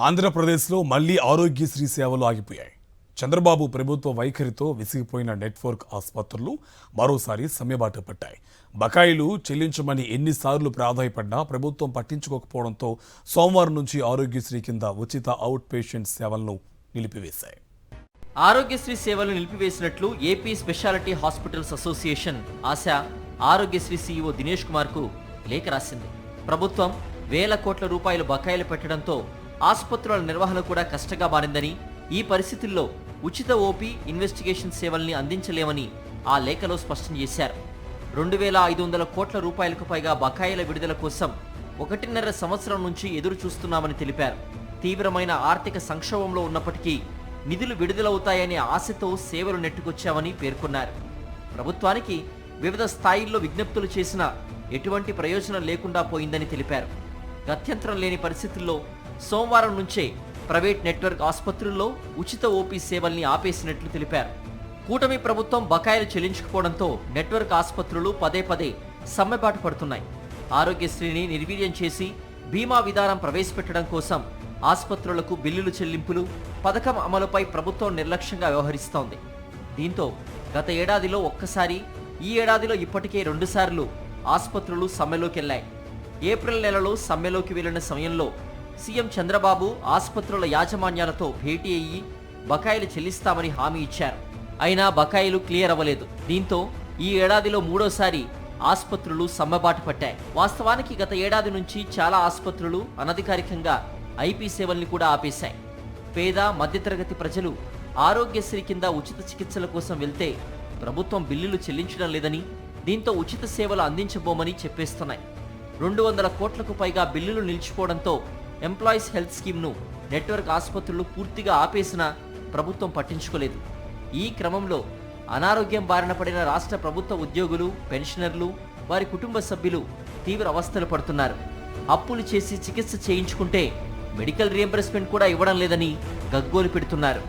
ఆంధ్రప్రదేశ్లో మళ్లీ ఆరోగ్యశ్రీ సేవలు ఆగిపోయాయి. చంద్రబాబు ప్రభుత్వ వైఖరితో విసిగిపోయిన నెట్వర్క్ ఆసుపత్రులు మరోసారి సమ్మెబాట పట్టాయి. బకాయిలు చెల్లించమని ఎన్నిసార్లు ప్రాధాయపడ్డా ప్రభుత్వం పట్టించుకోకపోవడంతో సోమవారం నుంచి ఆరోగ్యశ్రీ కింద ఉచిత అవుట్ పేషెంట్ సేవలను నిలిపివేశాయి. ఆరోగ్యశ్రీ సేవలు నిలిపివేసినట్లు ఏపీ స్పెషాలిటీ హాస్పిటల్స్ అసోసియేషన్ ఆశ ఆరోగ్యశ్రీ సీఈఓ దినేష్ కుమార్ కు లేఖ రాసింది. ప్రభుత్వం వేల కోట్ల రూపాయలు బకాయిలు పెట్టడంతో ఆసుపత్రుల నిర్వహణ కూడా కష్టంగా మారిందని, ఈ పరిస్థితుల్లో ఉచిత ఓపీ ఇన్వెస్టిగేషన్ సేవల్ని అందించలేమని ఆ లేఖలో స్పష్టం చేశారు. 2500 కోట్ల రూపాయలకు పైగా బకాయిల విడుదల కోసం 1.5 సంవత్సరం నుంచి ఎదురు చూస్తున్నామని తెలిపారు. తీవ్రమైన ఆర్థిక సంక్షోభంలో ఉన్నప్పటికీ నిధులు విడుదలవుతాయనే ఆశతో సేవలు నెట్టుకొచ్చామని పేర్కొన్నారు. ప్రభుత్వానికి వివిధ స్థాయిల్లో విజ్ఞప్తులు చేసినా ఎటువంటి ప్రయోజనం లేకుండా పోయిందని తెలిపారు. గత్యంతరం లేని పరిస్థితుల్లో సోమవారం నుంచే ప్రైవేట్ నెట్వర్క్ ఆసుపత్రుల్లో ఉచిత ఓపీ సేవల్ని ఆపేసినట్లు తెలిపారు. కూటమి ప్రభుత్వం బకాయిలు చెల్లించకపోవడంతో నెట్వర్క్ ఆసుపత్రులు పదే పదే సమ్మెబాట పడుతున్నాయి. ఆరోగ్యశ్రీని నిర్వీర్యం చేసి బీమా విధానం ప్రవేశపెట్టడం కోసం ఆసుపత్రులకు బిల్లులు చెల్లింపులు, పథకం అమలుపై ప్రభుత్వం నిర్లక్ష్యంగా వ్యవహరిస్తోంది. దీంతో గత ఏడాదిలో ఒక్కసారి, ఈ ఏడాదిలో ఇప్పటికే 2 సార్లు ఆసుపత్రులు సమ్మెలోకి వెళ్లాయి. ఏప్రిల్ నెలలో సమ్మెలోకి వెళ్లిన సమయంలో సీఎం చంద్రబాబు ఆసుపత్రుల యాజమాన్యాలతో భేటీ అయ్యి బకాయిలు చెల్లిస్తామని హామీ ఇచ్చారు. అయినా బకాయిలు క్లియర్ అవ్వలేదు. దీంతో ఈ ఏడాదిలో 3వసారి ఆసుపత్రులు సమ్మెబాట పట్టాయి. వాస్తవానికి గత ఏడాది నుంచి చాలా ఆసుపత్రులు అనధికారికంగా ఐపీ సేవల్ని కూడా ఆపేశాయి. పేద మధ్యతరగతి ప్రజలు ఆరోగ్యశ్రీ కింద ఉచిత చికిత్సల కోసం వెళ్తే ప్రభుత్వం బిల్లులు చెల్లించడం లేదని, దీంతో ఉచిత సేవలు అందించబోమని చెప్పేస్తున్నాయి. 200 కోట్లకు పైగా బిల్లులు నిలిచిపోవడంతో ఎంప్లాయీస్ హెల్త్ స్కీమ్ను నెట్వర్క్ ఆసుపత్రులు పూర్తిగా ఆపేసినా ప్రభుత్వం పట్టించుకోలేదు. ఈ క్రమంలో అనారోగ్యం బారిన పడిన రాష్ట్ర ప్రభుత్వ ఉద్యోగులు, పెన్షనర్లు, వారి కుటుంబ సభ్యులు తీవ్ర అవస్థలు పడుతున్నారు. అప్పులు చేసి చికిత్స చేయించుకుంటే మెడికల్ రియంబర్స్మెంట్ కూడా ఇవ్వడం లేదని గగ్గోలు పెడుతున్నారు.